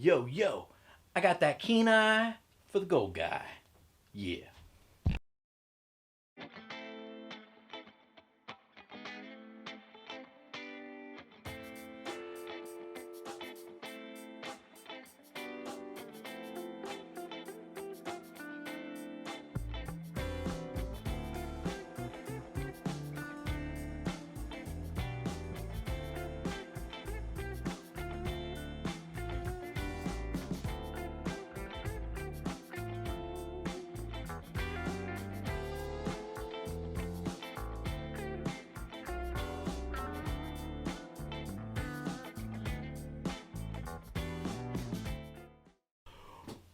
Yo, yo, I got that Keanai for the gold guy. Yeah.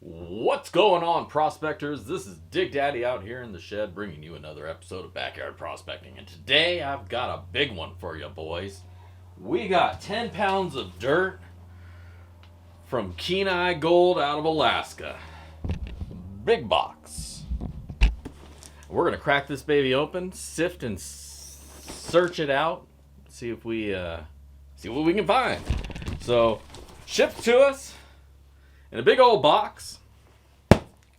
What's going on, prospectors? This is Dig Daddy out here in the shed bringing you another episode of Backyard Prospecting. And today I've got a big one for you, boys. We got 10 pounds of dirt from Keanai Gold out of Alaska. Big box. We're going to crack this baby open, sift and search it out, see if we see what we can find. So, shipped to us in a big old box.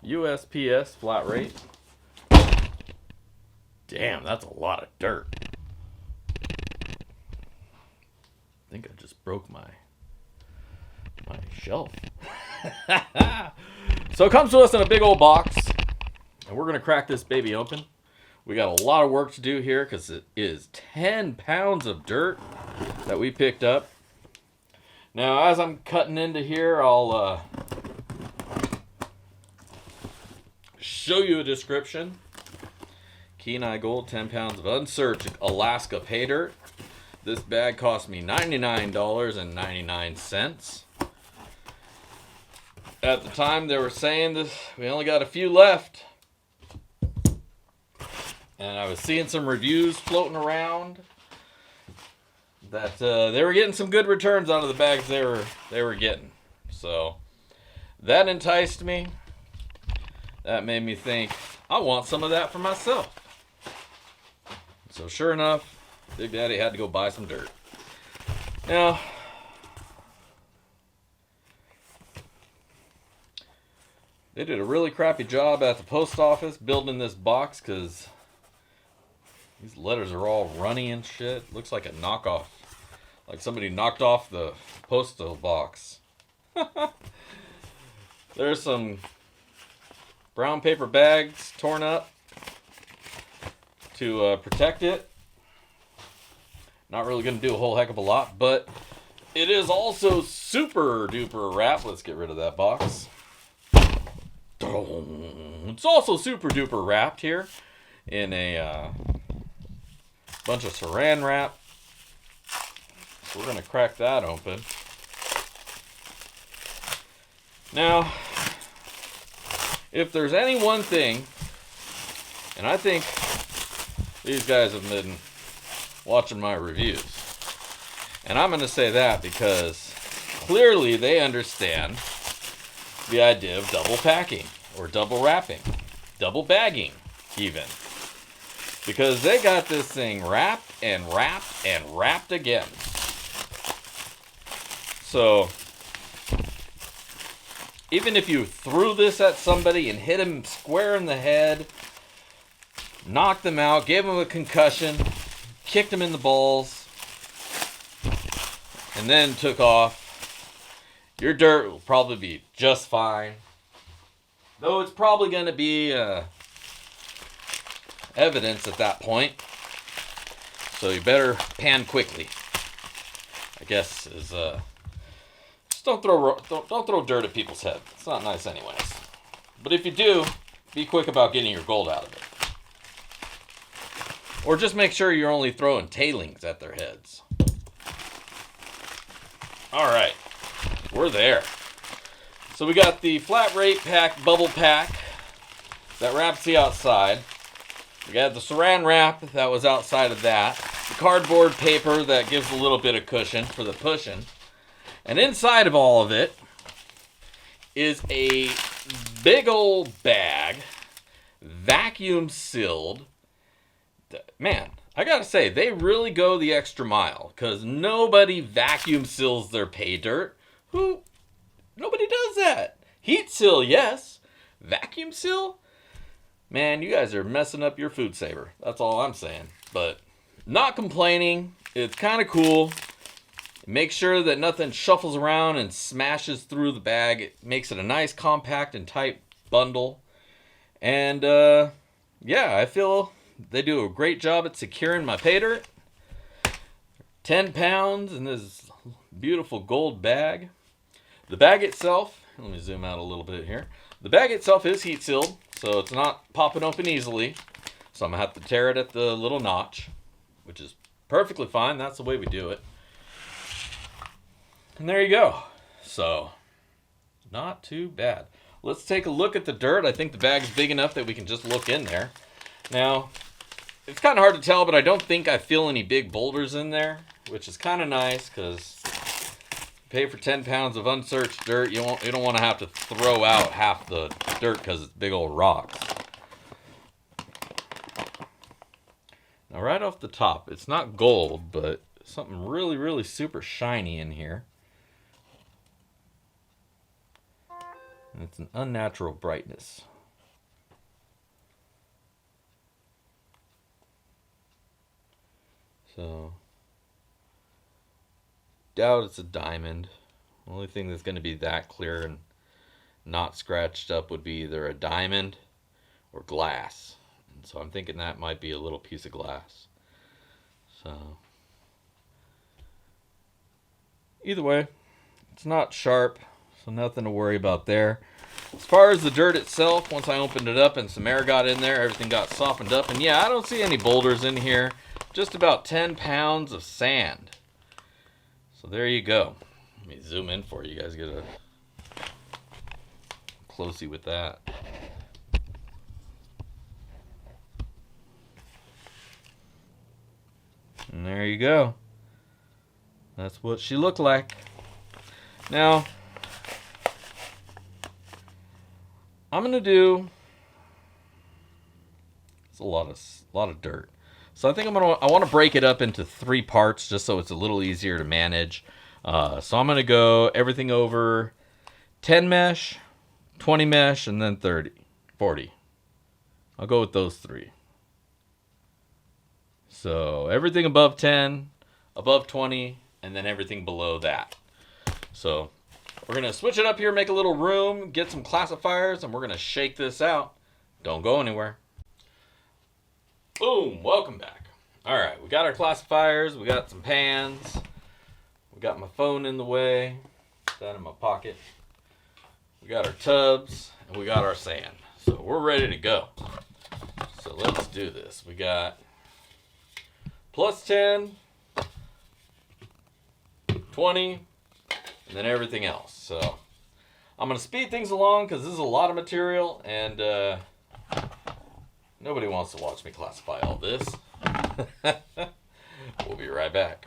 USPS flat rate. Damn, that's a lot of dirt. I think I just broke my shelf. So it comes to us in a big old box, and we're gonna crack this baby open. We got a lot of work to do here because it is 10 pounds of dirt that we picked up. Now, as I'm cutting into here, I'll show you a description. Keanai Gold, 10 pounds of Unsearched Alaska Paydirt. This bag cost me $99.99. At the time they were saying this, we only got a few left. And I was seeing some reviews floating around that they were getting some good returns out of the bags they were getting. So that enticed me. That made me think, I want some of that for myself. So sure enough, Big Daddy had to go buy some dirt. Now, they did a really crappy job at the post office building this box because these letters are all runny and shit. Looks like a knockoff. Like somebody knocked off the postal box. There's some brown paper bags torn up to protect it. Not really going to do a whole heck of a lot, but it is also super duper wrapped. Let's get rid of that box. It's also super duper wrapped here in a bunch of saran wrap. So we're going to crack that open. Now, if there's any one thing, and I think these guys have been watching my reviews, and I'm going to say that because clearly they understand the idea of double packing, or double wrapping, double bagging even. Because they got this thing wrapped and wrapped and wrapped again. So, even if you threw this at somebody and hit them square in the head, knocked them out, gave them a concussion, kicked them in the balls, and then took off, your dirt will probably be just fine. Though it's probably going to be evidence at that point. So you better pan quickly. I guess is just don't throw dirt at people's head. It's not nice anyways. But if you do, be quick about getting your gold out of it. Or just make sure you're only throwing tailings at their heads. Alright, we're there. So we got the flat rate pack bubble pack that wraps the outside. We got the saran wrap that was outside of that. The cardboard paper that gives a little bit of cushion for the pushing. And inside of all of it is a big old bag, vacuum sealed. Man, I gotta say, they really go the extra mile, because nobody vacuum seals their pay dirt. Nobody Heat seal, yes. Vacuum seal? Man, you guys are messing up your food saver. That's all I'm saying. But not complaining. It's kind of cool. Make sure that nothing shuffles around and smashes through the bag. It makes it a nice, compact, and tight bundle. And, yeah, I feel they do a great job at securing my Paydirt. 10 pounds in this beautiful gold bag. The bag itself, let me zoom out a little bit here. The bag itself is heat sealed, so it's not popping open easily. So I'm going to have to tear it at the little notch, which is perfectly fine. That's the way we do it. And there you go. So, not too bad. Let's take a look at the dirt. I think the bag's big enough that we can just look in there. Now, it's kind of hard to tell, but I don't think I feel any big boulders in there, which is kind of nice because pay for 10 pounds of unsearched dirt, you don't want to have to throw out half the dirt because it's big old rocks. Now, right off the top, it's not gold, but something really, really super shiny in here. And it's an unnatural brightness. So, doubt it's a diamond. The only thing that's going to be that clear and not scratched up would be either a diamond or glass. And so I'm thinking that might be a little piece of glass. So, either way, it's not sharp, so nothing to worry about there. As far as the dirt itself, once I opened it up and some air got in there, everything got softened up. And yeah, I don't see any boulders in here. Just about 10 pounds of sand. So there you go. Let me zoom in for you guys, get a closey with that. And there you go. That's what she looked like. Now, I'm gonna do. It's a lot of dirt. So I think I want to break it up into 3 parts just so it's a little easier to manage. So I'm going to go everything over 10 mesh, 20 mesh, and then 40. I'll go with those 3. So everything above 10, above 20, and then everything below that. So we're going to switch it up here, make a little room, get some classifiers, and we're going to shake this out. Don't go anywhere. Boom, welcome back. All right, we got our classifiers, we got some pans, we got my phone in the way, that in my pocket. We got our tubs, and we got our sand. So we're ready to go. So let's do this. We got plus 10, 20, and then everything else. So I'm going to speed things along because this is a lot of material, and nobody wants to watch me classify all this. We'll be right back.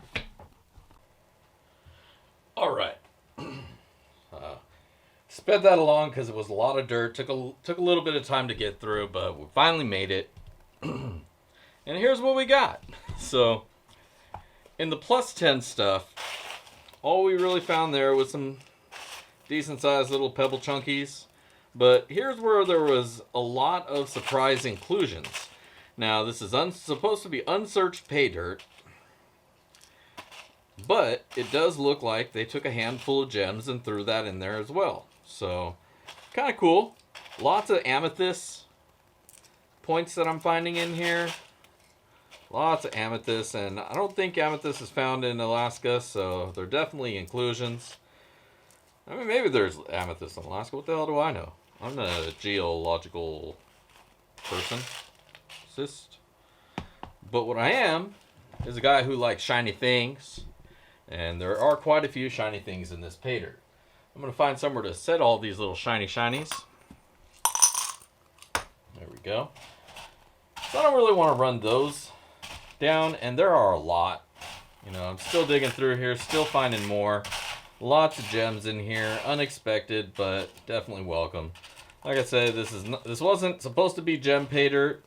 All right. Sped that along because it was a lot of dirt. Took a little bit of time to get through, but we finally made it. And here's what we got. So, in the plus 10 stuff, all we really found there was some decent sized little pebble chunkies. But here's where there was a lot of surprise inclusions. Now, this is supposed to be unsearched Paydirt, but it does look like they took a handful of gems and threw that in there as well. So, kind of cool. Lots of amethyst points that I'm finding in here. Lots of amethyst, and I don't think amethyst is found in Alaska, so they're definitely inclusions. I mean, maybe there's amethyst in Alaska. What the hell do I know? I'm not a geological person. But what I am is a guy who likes shiny things. And there are quite a few shiny things in this Paydirt. I'm going to find somewhere to set all these little shiny shinies. There we go. So I don't really want to run those down. And there are a lot. You know, I'm still digging through here. Still finding more. Lots of gems in here. Unexpected, but definitely welcome. Like I said, this wasn't supposed to be gem Paydirt.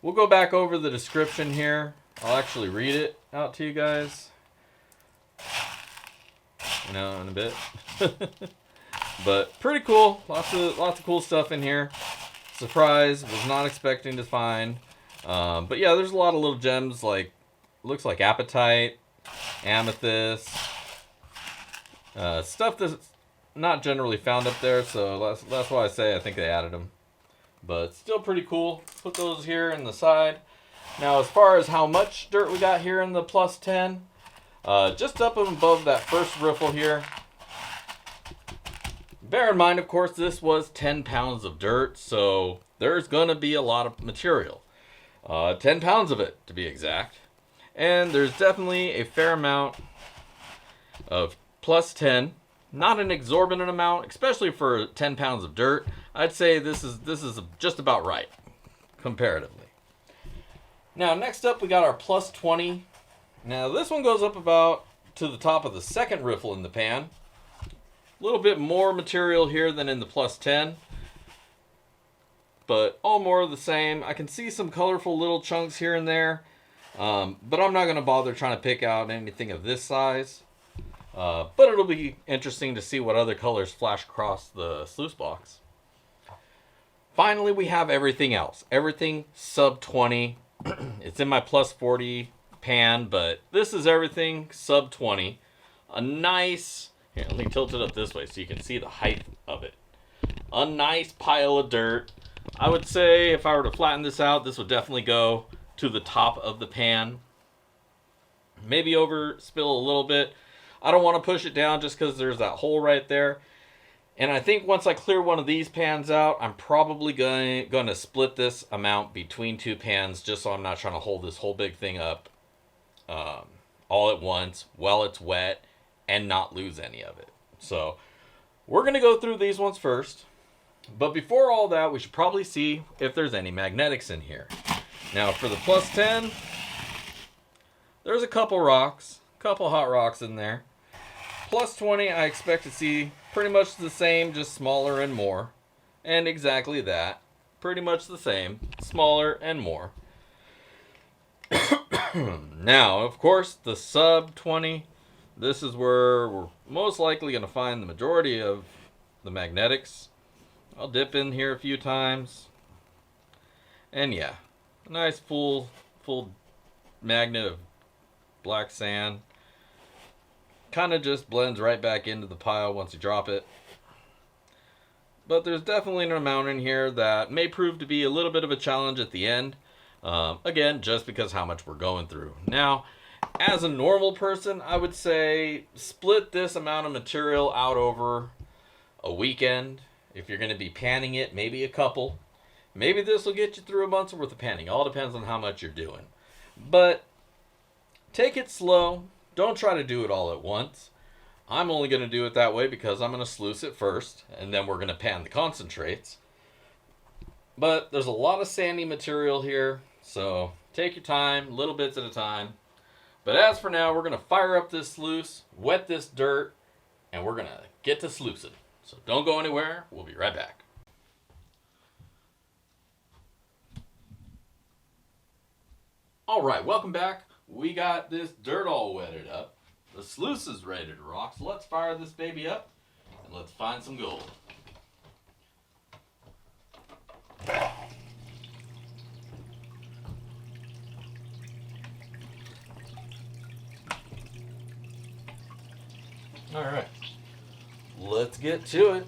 We'll go back over the description here. I'll actually read it out to you guys. You know, in a bit. But pretty cool. Lots of cool stuff in here. Surprise, was not expecting to find. But yeah, there's a lot of little gems like, looks like apatite, amethyst, stuff that's not generally found up there. So that's why I say I think they added them. But still pretty cool. Put those here in the side. Now as far as how much dirt we got here in the plus 10, just up and above that first riffle here. Bear in mind, of course, this was 10 pounds of dirt, so there's going to be a lot of material. 10 pounds of it, to be exact. And there's definitely a fair amount of plus 10. Not an exorbitant amount, especially for 10 pounds of dirt. I'd say this is just about right, comparatively. Now, next up, we got our plus 20. Now, this one goes up about to the top of the second riffle in the pan. A little bit more material here than in the plus 10. But all more of the same. I can see some colorful little chunks here and there. But I'm not going to bother trying to pick out anything of this size. But it'll be interesting to see what other colors flash across the sluice box. Finally, we have everything else. Everything sub 20. It's in my plus 40 pan, but this is everything sub 20. A nice... Here, let me tilt it up this way so you can see the height of it. A nice pile of dirt. I would say if I were to flatten this out, this would definitely go to the top of the pan. Maybe overspill a little bit. I don't want to push it down just because there's that hole right there. And I think once I clear one of these pans out, I'm probably going to split this amount between two pans just so I'm not trying to hold this whole big thing up all at once while it's wet and not lose any of it. So we're going to go through these ones first. But before all that, we should probably see if there's any magnetics in here. Now for the plus 10, there's a couple rocks, couple hot rocks in there. Plus 20, I expect to see pretty much the same, just smaller and more. And exactly that. Pretty much the same, smaller and more. Now, of course, the sub 20, this is where we're most likely going to find the majority of the magnetics. I'll dip in here a few times. And yeah, a nice full magnet of black sand. Kind of just blends right back into the pile once you drop it. But there's definitely an amount in here that may prove to be a little bit of a challenge at the end. Again, just because how much we're going through. Now, as a normal person, I would say split this amount of material out over a weekend. If you're going to be panning it, maybe a couple. Maybe this will get you through a month's worth of panning. All depends on how much you're doing. But take it slow. Don't try to do it all at once. I'm only going to do it that way because I'm going to sluice it first, and then we're going to pan the concentrates. But there's a lot of sandy material here, so take your time, little bits at a time. But as for now, we're going to fire up this sluice, wet this dirt, and we're going to get to sluicing. So don't go anywhere. We'll be right back. All right, welcome back. We got this dirt all wetted up. The sluice is ready to rock, so let's fire this baby up and let's find some gold. All right, let's get to it.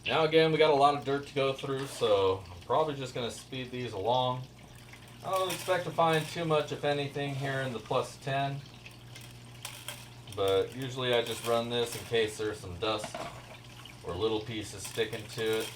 Now again, we got a lot of dirt to go through, so I'm probably just going to speed these along. I don't expect to find too much, if anything, here in the plus 10. But usually I just run this in case there's some dust or little pieces sticking to it.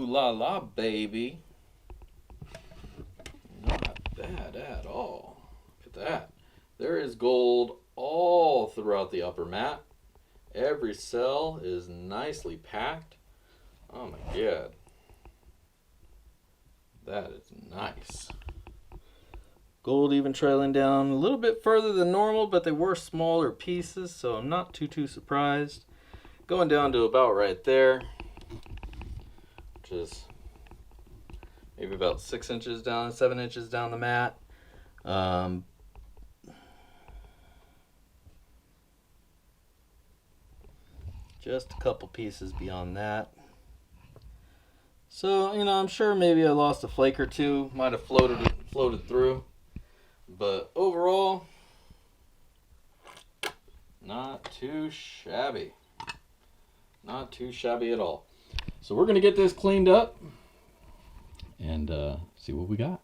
Ooh la la, baby. Not bad at all. Look at that. There is gold all throughout the upper mat. Every cell is nicely packed. Oh my god. That is nice. Gold even trailing down a little bit further than normal, but they were smaller pieces, so I'm not too surprised. Going down to about right there, which is maybe about 6 inches down, 7 inches down the mat. Just a couple pieces beyond that. So, you know, I'm sure maybe I lost a flake or two. Might have floated through. But overall, not too shabby. Not too shabby at all. So we're going to get this cleaned up and see what we got.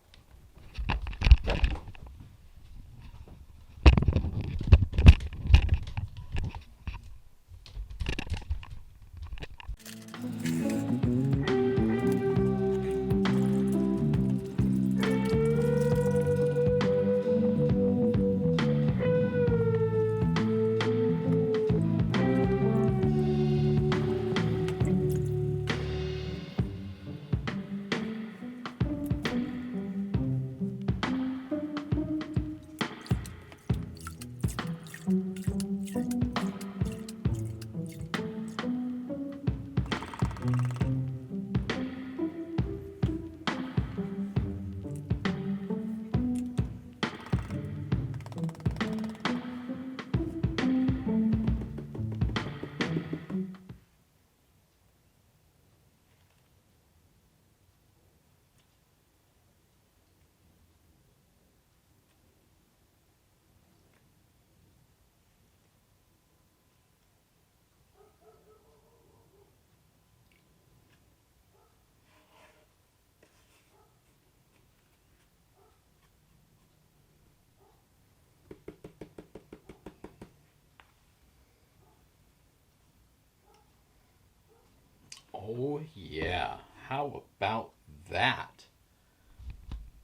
Oh yeah, how about that?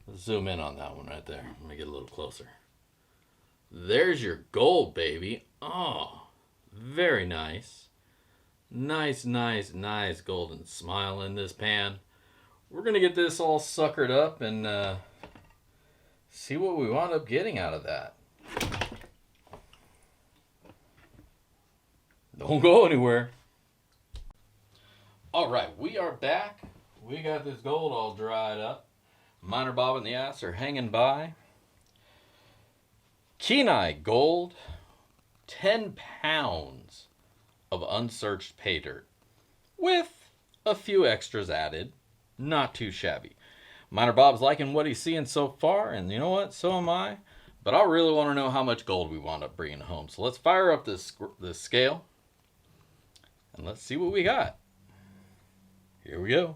Let's zoom in on that one right there. Let me get a little closer. There's your gold, baby. Oh, very nice. Nice golden smile in this pan. We're gonna get this all suckered up and see what we wound up getting out of that. Don't go anywhere. All right, we are back. We got this gold all dried up. Minor bob and the ass are hanging by. Keanai gold, 10 pounds of unsearched pay dirt with a few extras added. Not too shabby. Minor Bob's liking what he's seeing so far, and you know what? So am I. But I really want to know how much gold we wound up bringing home. So let's fire up this scale and let's see what we got. Here we go.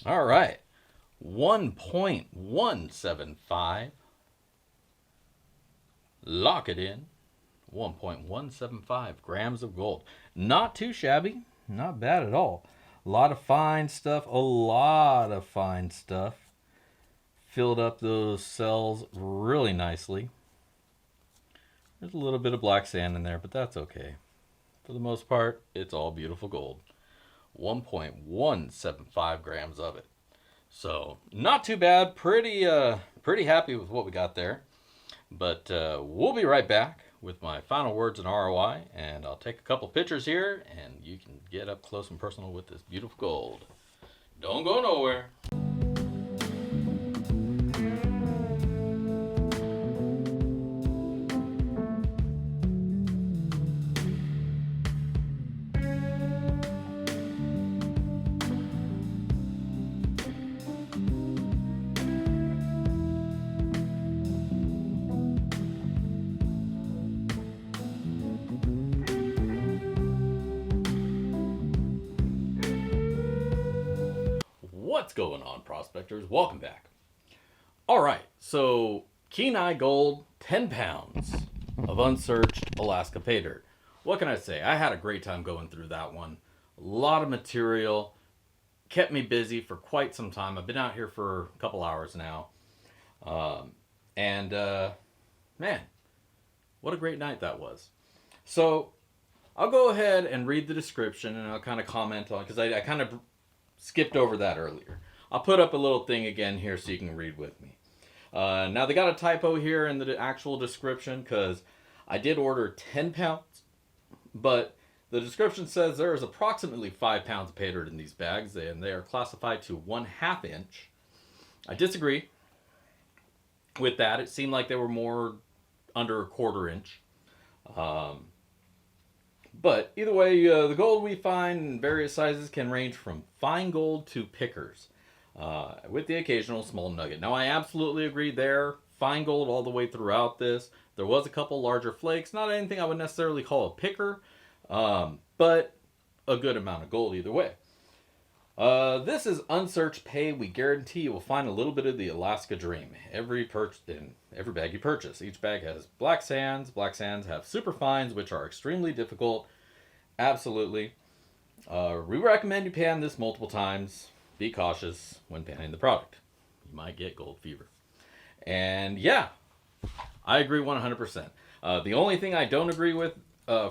All right. 1.175. Lock it in. 1.175 grams of gold. Not too shabby. Not bad at all. A lot of fine stuff. A lot of fine stuff. Filled up those cells really nicely. There's a little bit of black sand in there, but that's okay. For the most part, it's all beautiful gold. 1.175 grams of it. So, not too bad. Pretty happy with what we got there. But we'll be right back with my final words and ROI, and I'll take a couple pictures here, and you can get up close and personal with this beautiful gold. Don't go nowhere. What's going on, prospectors? Welcome back. All right, so Keanai Gold, 10 pounds of unsearched Alaska Paydirt. What can I say? I had a great time going through that one. A lot of material. Kept me busy for quite some time. I've been out here for a couple hours now. Man, what a great night that was. So, I'll go ahead and read the description and I'll kind of comment on it because I kind of skipped over that earlier. I'll put up a little thing again here so you can read with me. Now, they got a typo here in the actual description because I did order 10 pounds, but the description says there is approximately 5 pounds of Paydirt in these bags, and they are classified to 1/2 inch. I disagree with that. It seemed like they were more under 1/4 inch. But either way, the gold we find in various sizes can range from fine gold to pickers, with the occasional small nugget. Now, I absolutely agree there. Fine gold all the way throughout this. There was a couple larger flakes. Not anything I would necessarily call a picker, but a good amount of gold either way. This is Unsearched Pay. We guarantee you will find a little bit of the Alaska dream in every bag you purchase. Each bag has black sands. Black sands have super fines, which are extremely difficult. Absolutely. We recommend you pan this multiple times. Be cautious when panning the product. You might get gold fever. And yeah, I agree 100%. The only thing I don't agree with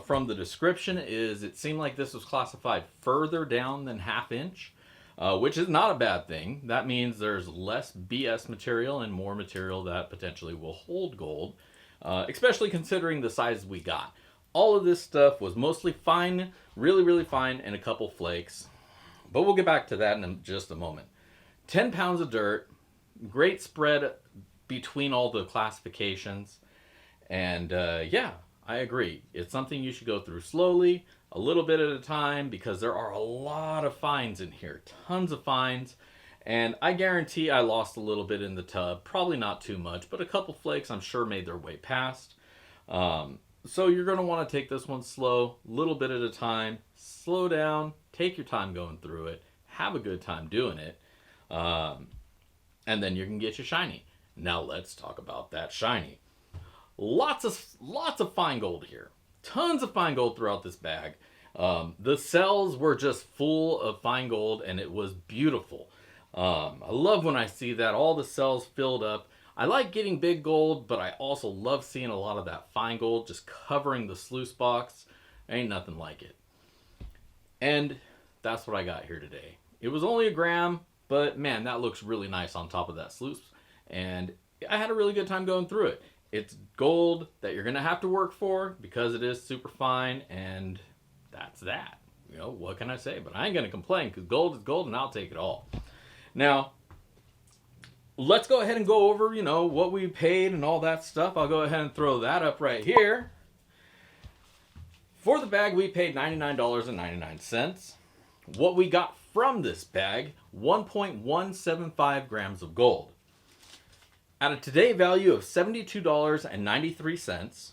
from the description is it seemed like this was classified further down than 1/2 inch, which is not a bad thing. That means there's less BS material and more material that potentially will hold gold, especially considering the size we got. All of this stuff was mostly fine, really, really fine, and a couple flakes. But we'll get back to that in just a moment. 10 pounds of dirt, great spread between all the classifications. And yeah, I agree. It's something you should go through slowly, a little bit at a time, because there are a lot of fines in here. Tons of fines. And I guarantee I lost a little bit in the tub. Probably not too much, but a couple flakes I'm sure made their way past. So you're going to want to take this one slow, little bit at a time. Slow down, take your time going through it, have a good time doing it, and then you can get your shiny. Now let's talk about that shiny. Lots of fine gold here. Tons of fine gold throughout this bag. The cells were just full of fine gold, and it was beautiful. I love when I see that, all the cells filled up. I like getting big gold, but I also love seeing a lot of that fine gold just covering the sluice box. Ain't nothing like it. And that's what I got here today. It was only 1 gram, but man, that looks really nice on top of that sluice. And I had a really good time going through it. It's gold that you're going to have to work for because it is super fine, and that's that. You know, what can I say? But I ain't going to complain because gold is gold and I'll take it all. Now, let's go ahead and go over, what we paid and all that stuff. I'll go ahead and throw that up right here. For the bag, we paid $99.99. What we got from this bag, 1.175 grams of gold. At a today value of $72.93,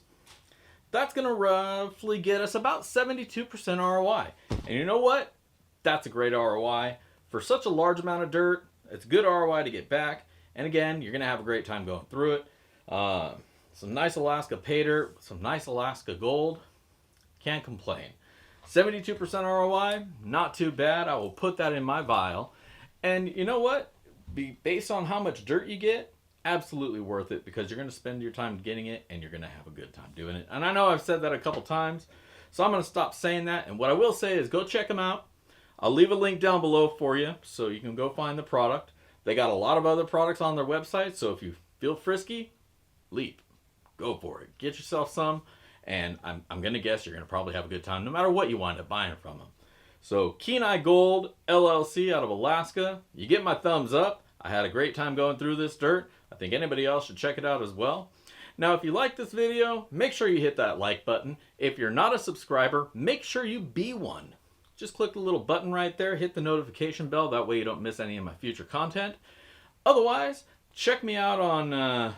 that's going to roughly get us about 72% ROI. And you know what? That's a great ROI. For such a large amount of dirt, it's good ROI to get back. And again, you're going to have a great time going through it. Some nice Alaska Paydirt, some nice Alaska gold. Can't complain. 72% ROI, not too bad. I will put that in my vial. And you know what? Based on how much dirt you get, absolutely worth it because you're going to spend your time getting it and you're going to have a good time doing it. And I know I've said that a couple times, so I'm going to stop saying that. And what I will say is go check them out. I'll leave a link down below for you so you can go find the product. They got a lot of other products on their website, so if you feel frisky, leap. Go for it. Get yourself some, and I'm going to guess you're going to probably have a good time no matter what you wind up buying from them. So, Keanai Gold, LLC out of Alaska. You get my thumbs up. I had a great time going through this dirt. I think anybody else should check it out as well. Now, if you like this video, make sure you hit that like button. If you're not a subscriber, make sure you be one. Just click the little button right there, hit the notification bell, that way you don't miss any of my future content. Otherwise, check me out on, well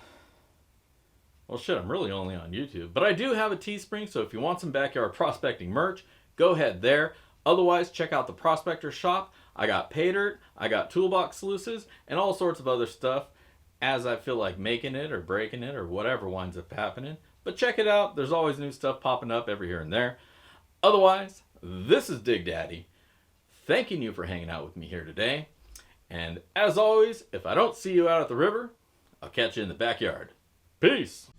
shit, I'm really only on YouTube. But I do have a Teespring, so if you want some backyard prospecting merch, go ahead there. Otherwise, check out the Prospector shop. I got Paydirt, I got toolbox sluices, and all sorts of other stuff. as I feel like making it or breaking it or whatever winds up happening. But check it out. There's always new stuff popping up every here and there. Otherwise, this is Dig Daddy, thanking you for hanging out with me here today. And as always, if I don't see you out at the river, I'll catch you in the backyard. Peace!